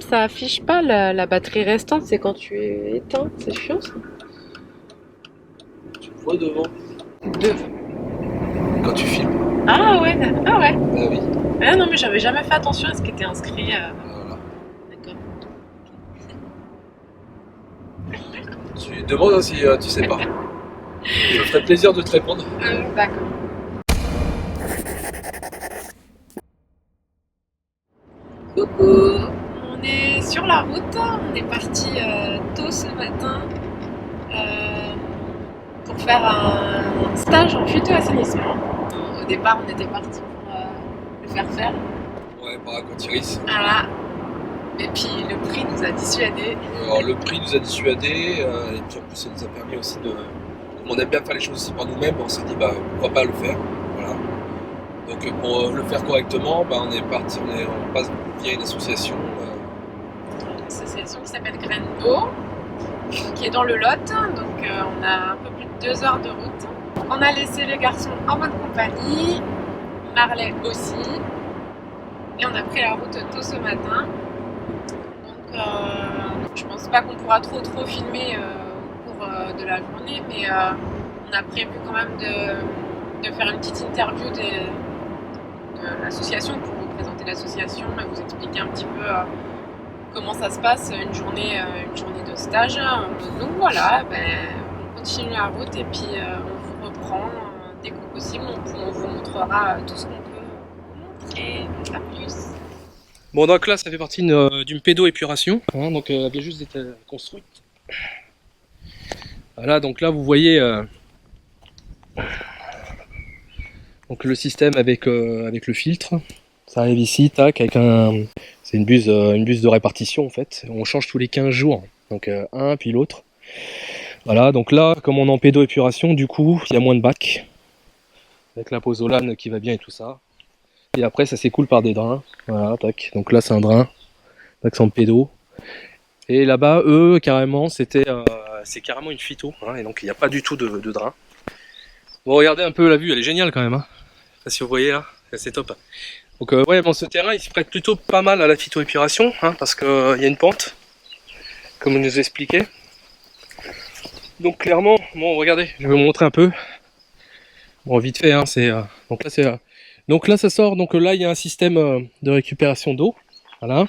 Ça affiche pas la batterie restante, c'est quand tu éteins, c'est chiant ça. Tu le vois devant Deux. quand tu filmes. Ah ouais, ah ouais. Ah oui. Ah non mais j'avais jamais fait attention à ce qui était inscrit. Voilà. D'accord. Tu demandes si tu sais pas. Je me ferai plaisir de te répondre. D'accord. Coucou, on est sur la route, on est parti tôt ce matin euh, pour faire un stage en phytoassainissement. Au départ, on était parti pour le faire faire. Ouais, par Aquatiris. Voilà. Et puis le prix nous a dissuadés. Alors le prix nous a dissuadés, et puis en plus ça nous a permis aussi de. Comme on aime bien faire les choses aussi par nous-mêmes, on s'est dit bah pourquoi pas le faire. Voilà. Donc pour le faire correctement, bah, on est parti, on passe via une association. Une association qui s'appelle Graine d'eau, qui est dans le Lot. Donc on a un peu plus de 2 heures de route. On a laissé les garçons en bonne compagnie, Marley aussi. Et on a pris la route tôt ce matin. Donc je pense pas qu'on pourra trop filmer au cours de la journée, mais on a prévu quand même de faire une petite interview de l'association pour vous présenter l'association et vous expliquer un petit peu comment ça se passe une journée de stage. Donc voilà, on continue la route et puis on vous reprend dès que possible. On vous montrera tout ce qu'on peut vous montrer. À plus. Bon, donc là, ça fait partie d'une pédo-épuration, hein, donc elle vient juste d'être construite. Voilà, donc là, vous voyez donc le système avec le filtre. Ça arrive ici, tac, avec c'est une buse de répartition en fait. On change tous les 15 jours, donc un puis l'autre. Voilà, donc là, comme on est en pédo-épuration, du coup, il y a moins de bacs, avec la pozolane qui va bien et tout ça. Et après, ça s'écoule par des drains. Voilà, tac. Donc là, c'est un drain, tac, c'est en pédo. Et là-bas, eux, carrément, c'est carrément une phyto, hein, et donc il n'y a pas du tout de drain. Bon, regardez un peu la vue, elle est géniale quand même. Hein. Je sais pas si vous voyez là, c'est top. Donc ouais, bon, ce terrain, il se prête plutôt pas mal à la phytoépuration, hein, parce qu'il y a une pente, comme on nous expliquait. Donc clairement, bon, regardez, je vais vous montrer un peu. Bon, vite fait, hein, donc là, ça sort. Donc là, il y a un système de récupération d'eau, voilà,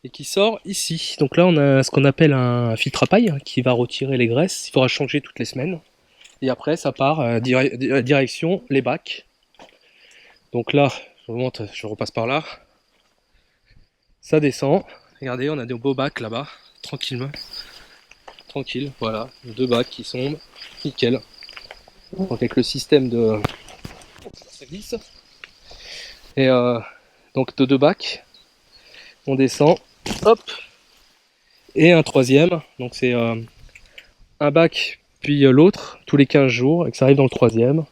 et qui sort ici. Donc là, on a ce qu'on appelle un filtre à paille hein, qui va retirer les graisses. Il faudra changer toutes les semaines. Et après, ça part direction les bacs. Donc là, je vous montre, je repasse par là. Ça descend. Regardez, on a des beaux bacs là-bas, tranquillement. Tranquille, voilà, 2 bacs qui sont nickel. Donc avec le système de ça glisse. Et donc de 2 bacs, on descend, hop, et un troisième. Donc c'est un bac puis l'autre tous les 15 jours et que ça arrive dans le troisième.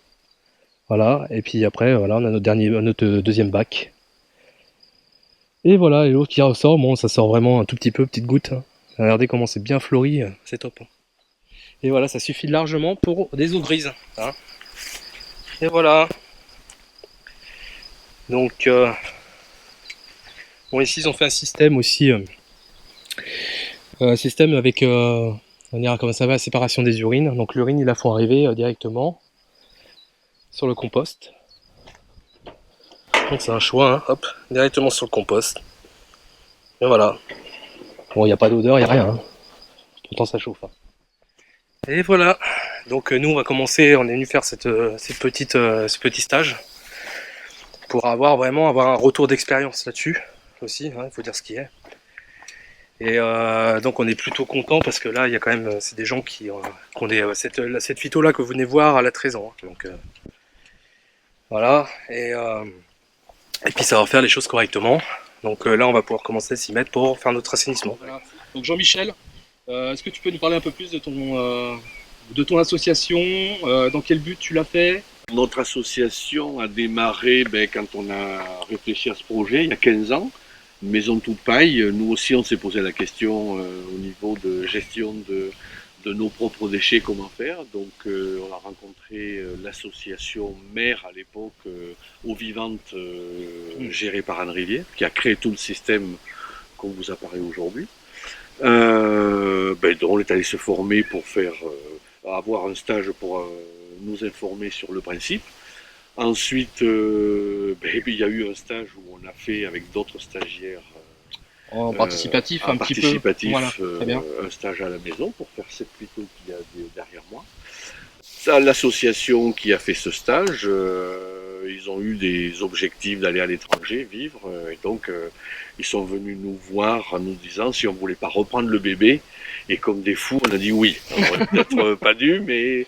Voilà, et puis après voilà, on a notre deuxième bac. Et voilà, et l'autre qui ressort, bon ça sort vraiment un tout petit peu, petite goutte. Hein. Regardez comment c'est bien fleuri, c'est top. Et voilà, ça suffit largement pour des eaux grises. Hein. Et voilà. Donc bon ici ils ont fait un système aussi, un système avec on dira comment ça va, la séparation des urines. Donc l'urine ils la font arriver directement sur le compost. Donc c'est un choix, hein, hop, directement sur le compost. Et voilà. Bon il n'y a pas d'odeur, il n'y a rien. Hein. Pourtant ça chauffe. Hein. Et voilà. Donc nous on va commencer, on est venu faire ce petit stage pour avoir un retour d'expérience là-dessus aussi, hein, il faut dire ce qui est. Et donc on est plutôt content parce que là il y a quand même c'est des gens qui ont cette phyto là que vous venez voir à la 13 ans. Hein. Donc voilà et puis ça va faire les choses correctement. Donc là on va pouvoir commencer à s'y mettre pour faire notre assainissement. Voilà. Donc Jean-Michel, est-ce que tu peux nous parler un peu plus de ton association, dans quel but tu l'as fait? Notre association a démarré quand on a réfléchi à ce projet il y a 15 ans. Maison toute paille, nous aussi on s'est posé la question au niveau de gestion de nos propres déchets, comment faire. Donc on a rencontré l'association Mère à l'époque, Eau Vivante, gérée par Anne Rivière, qui a créé tout le système qu'on vous apparaît aujourd'hui. Donc on est allé se former pour avoir un stage pour nous informer sur le principe. Ensuite, il y a eu un stage où on a fait avec d'autres stagiaires En participatif, un petit peu. participatif, Voilà, très bien. un stage à la maison pour faire cette plutôt qu'il y a derrière moi. Ça, l'association qui a fait ce stage, ils ont eu des objectifs d'aller à l'étranger vivre, et donc ils sont venus nous voir en nous disant si on voulait pas reprendre le bébé. Et comme des fous, on a dit oui. On aurait peut-être pas dû, mais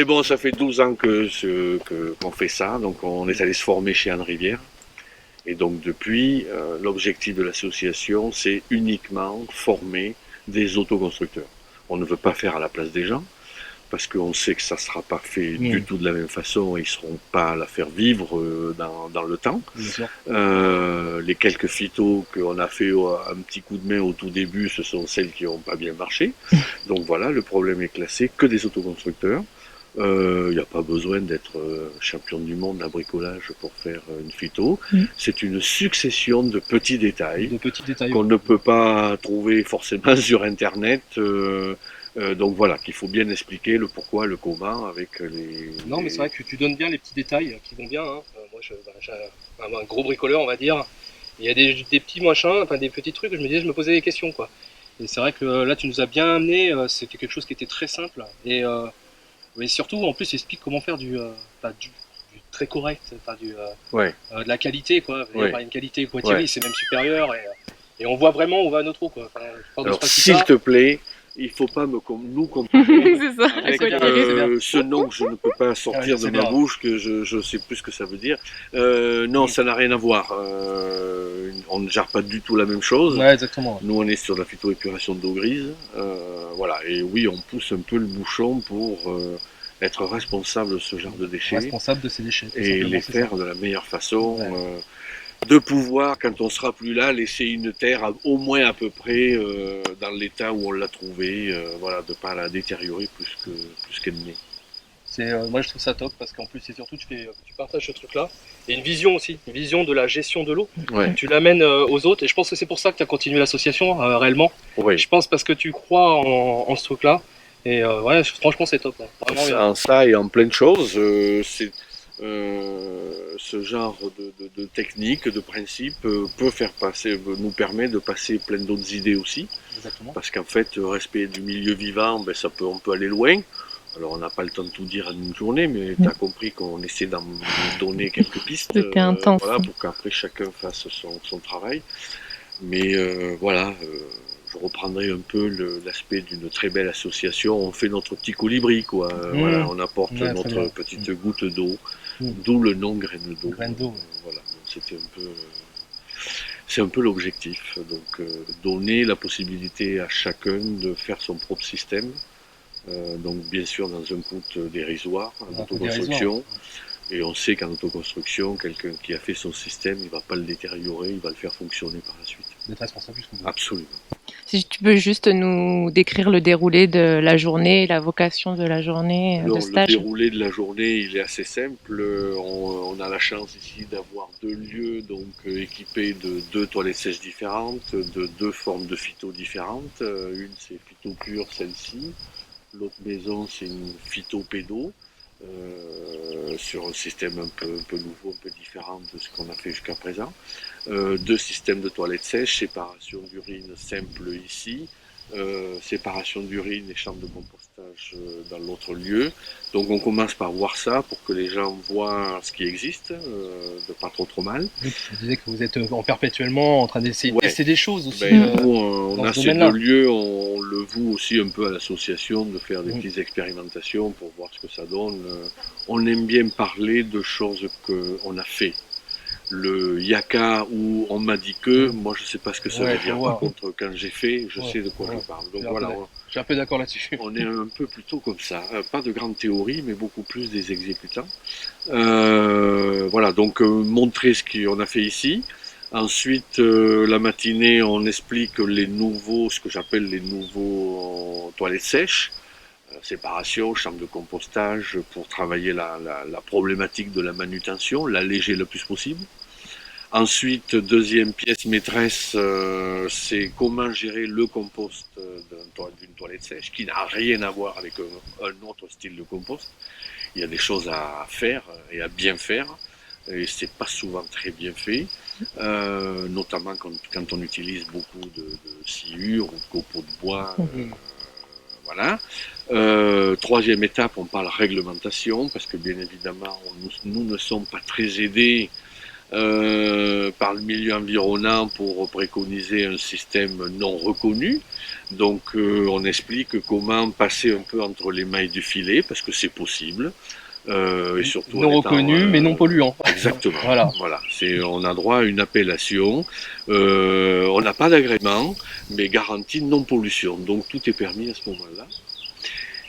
bon, ça fait 12 ans qu'on fait ça. Donc on est allé se former chez Anne Rivière. Et donc depuis, l'objectif de l'association, c'est uniquement former des autoconstructeurs. On ne veut pas faire à la place des gens, parce qu'on sait que ça ne sera pas fait du tout de la même façon, et ils ne seront pas à la faire vivre dans le temps. Bien sûr. Les quelques phytos qu'on a fait un petit coup de main au tout début, ce sont celles qui n'ont pas bien marché. Donc voilà, le problème est classé que des autoconstructeurs. Il n'y a pas besoin d'être champion du monde d'un bricolage pour faire une phyto. C'est une succession de petits détails qu'on ne peut pas trouver forcément sur Internet. Donc voilà, qu'il faut bien expliquer le pourquoi, le comment avec les... Non, mais c'est vrai que tu donnes bien les petits détails qui vont bien. Hein. Moi, j'ai un gros bricoleur, on va dire. Il y a des petits machins, enfin des petits trucs, je me posais des questions, quoi. Et c'est vrai que là, tu nous as bien amené, c'était quelque chose qui était très simple. Et surtout, en plus, explique comment faire du très correct, de la qualité, quoi. Il y a une qualité Poitiers, c'est même supérieur. Et on voit vraiment où va notre trou, quoi. Alors, s'il te plaît, il ne faut pas nous comparer C'est ça. avec ce nom que je ne peux pas sortir de ma bouche, que je ne sais plus ce que ça veut dire. Non, ça n'a rien à voir. On ne gère pas du tout la même chose. Ouais, exactement. Nous, on est sur la phytoépuration d'eau grise. Voilà. Et oui, on pousse un peu le bouchon pour être responsable de ce genre de déchets. Responsable de ces déchets. Et les faire de la meilleure façon. Ouais. De pouvoir, quand on sera plus là, laisser une terre au moins à peu près dans l'état où on l'a trouvée, voilà, de ne pas la détériorer plus qu'elle n'est. Moi je trouve ça top parce qu'en plus c'est surtout tu partages ce truc là et une vision aussi, une vision de la gestion de l'eau. Ouais. Tu l'amènes aux autres et je pense que c'est pour ça que tu as continué l'association réellement. Ouais. Je pense parce que tu crois en ce truc là et ouais, franchement c'est top. En ça et en plein de choses, ce genre de technique, de principe nous permet de passer plein d'autres idées aussi. Exactement. Parce qu'en fait, respect du milieu vivant, on peut aller loin. Alors on n'a pas le temps de tout dire en une journée, mais tu as compris qu'on essaie d'en donner quelques pistes voilà, pour qu'après chacun fasse son travail. Mais je reprendrai un peu l'aspect d'une très belle association. On fait notre petit colibri, quoi. Voilà, on apporte notre petite goutte d'eau, d'où le nom Graine d'eau. Voilà, c'est un peu l'objectif. Donc donner la possibilité à chacun de faire son propre système. Donc bien sûr dans un coût dérisoire en autoconstruction. Et on sait qu'en autoconstruction, quelqu'un qui a fait son système, il ne va pas le détériorer, il va le faire fonctionner par la suite. D'être responsable jusqu'au bout. Absolument. Si tu peux juste nous décrire le déroulé de la journée, la vocation de la journée de stage. Le déroulé de la journée, il est assez simple. On a la chance ici d'avoir 2 lieux donc équipés de 2 toilettes sèches différentes, de 2 formes de phyto différentes. Une c'est phyto pure, celle-ci. L'autre maison c'est une phyto pédo. Sur un système un peu nouveau, un peu différent de ce qu'on a fait jusqu'à présent. 2 systèmes de toilettes sèches, séparation d'urine simple ici, séparation d'urine et chambre de compostage dans l'autre lieu. Donc on commence par voir ça pour que les gens voient ce qui existe, de pas trop mal. Oui, tu disais que vous êtes perpétuellement en train d'essayer de tester des choses aussi. Nous, on a ces 2 lieux, on le voue aussi un peu à l'association de faire des petites expérimentations pour voir ce que ça donne. On aime bien parler de choses qu'on a fait. Le yaka où on m'a dit que, moi je sais pas ce que ça veut dire. Par contre, quand j'ai fait, je sais de quoi je parle. Donc voilà, je suis un peu d'accord là-dessus. On est un peu plutôt comme ça. Pas de grande théorie, mais beaucoup plus des exécutants. Voilà, donc montrer ce qu'on a fait ici. Ensuite, la matinée, on explique ce que j'appelle les nouveaux toilettes sèches. Séparation, chambre de compostage pour travailler la problématique de la manutention, l'alléger le plus possible. Ensuite, deuxième pièce maîtresse, c'est comment gérer le compost d'une toilette sèche, qui n'a rien à voir avec un autre style de compost. Il y a des choses à faire et à bien faire, et c'est pas souvent très bien fait, notamment quand on utilise beaucoup de sciure ou de copeaux de bois. Voilà. Troisième étape, on parle réglementation, parce que bien évidemment, nous ne sommes pas très aidés par le milieu environnant pour préconiser un système non reconnu. Donc on explique comment passer un peu entre les mailles du filet, parce que c'est possible. Et surtout non reconnu, mais non polluant. Exactement. Voilà. On a droit à une appellation. On n'a pas d'agrément, mais garantie non pollution. Donc tout est permis à ce moment-là.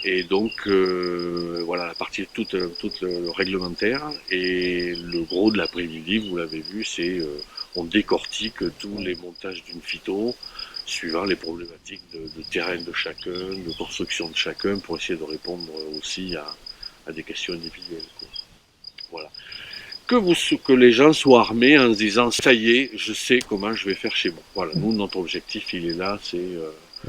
Et donc voilà la partie toute le réglementaire, et le gros de l'après-midi, vous l'avez vu, c'est on décortique tous les montages d'une phyto suivant les problématiques de terrain de chacun, de construction de chacun, pour essayer de répondre aussi à des questions individuelles, quoi. Voilà. Que les gens soient armés en se disant ça y est, je sais comment je vais faire chez moi. Voilà, nous notre objectif il est là,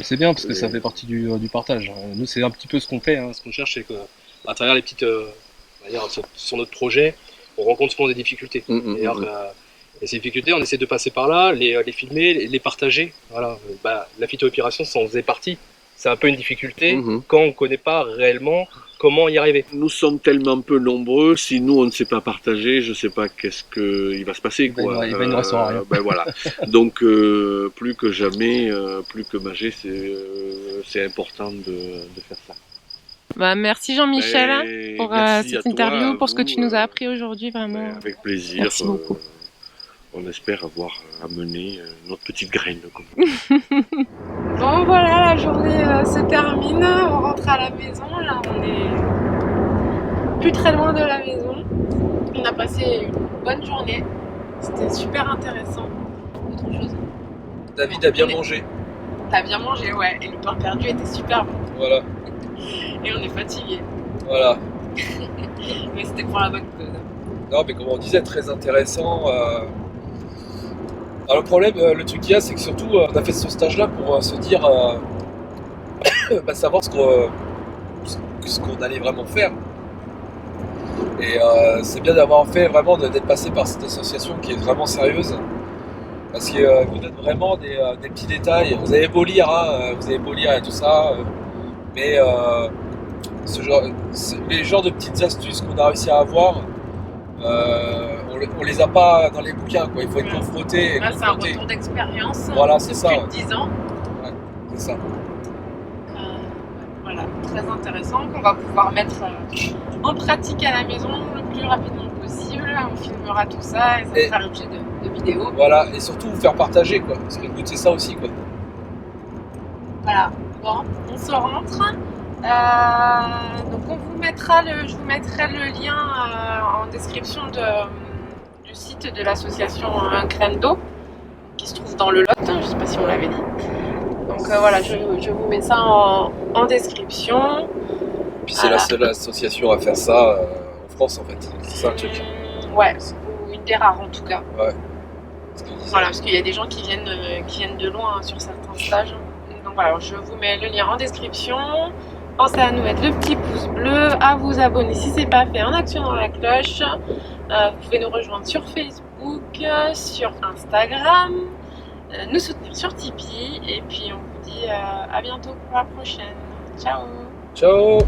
C'est bien parce que ça fait partie du partage. Nous, c'est un petit peu ce qu'on fait. Ce qu'on cherche, c'est qu'à travers les petites, on va dire, sur notre projet, on rencontre souvent des difficultés. Et ces difficultés, on essaie de passer par là, les filmer, les partager. Voilà. La phytoépuration, ça en faisait partie. C'est un peu une difficulté quand on ne connaît pas réellement comment y arriver. Nous sommes tellement peu nombreux, si nous on ne sait pas partager, je ne sais pas qu'est-ce qu'il va se passer, quoi. Il va nous rester rien. Voilà. Donc plus que jamais, plus que Magé, c'est important de faire ça. Merci Jean-Michel pour cette interview, pour ce que tu nous as appris aujourd'hui, vraiment. Avec plaisir. Merci beaucoup. On espère avoir amené notre petite graine. Bon voilà, la journée se termine, on rentre à la maison, là on est plus très loin de la maison. On a passé une bonne journée, c'était super intéressant. Autre chose. David a bien mangé. T'as bien mangé, ouais, et le pain perdu était super bon. Voilà. Et on est fatigué. Voilà. Mais c'était pour la bonne cause. Non, mais comme on disait, très intéressant. Alors, le problème, le truc qu'il y a, c'est que surtout, on a fait ce stage-là pour se dire, savoir ce qu'on allait vraiment faire. Et c'est bien d'avoir fait vraiment, d'être passé par cette association qui est vraiment sérieuse. Parce qu'elle vous donne vraiment des petits détails. Vous avez beau lire, et tout ça, mais les genres de petites astuces qu'on a réussi à avoir, on les a pas dans les bouquins, quoi. Il faut être confronté. Là, c'est un retour d'expérience. Voilà, c'est ça. Plus de 10 ans. Ouais, c'est ça. Voilà, très intéressant, qu'on va pouvoir mettre en pratique à la maison le plus rapidement possible. On filmera tout ça et ça sera l'objet de vidéos. Voilà, et surtout vous faire partager, quoi. Parce que le but, c'est ça aussi, quoi. Voilà, bon, on se rentre. Donc je vous mettrai le lien en description du site de l'association Graines d'eau qui se trouve dans le Lot, je ne sais pas si on l'avait dit. Donc voilà, je vous mets ça en description. Puis c'est la seule association à faire ça en France, en fait. C'est ça le truc. Ouais, ou une des rares en tout cas. Ouais. Voilà, parce qu'il y a des gens qui viennent de loin sur certains stages. Donc voilà, je vous mets le lien en description. Pensez à nous mettre le petit pouce bleu, à vous abonner si ce n'est pas fait en actionnant la cloche. Vous pouvez nous rejoindre sur Facebook, sur Instagram, nous soutenir sur Tipeee. Et puis on vous dit à bientôt pour la prochaine. Ciao. Ciao.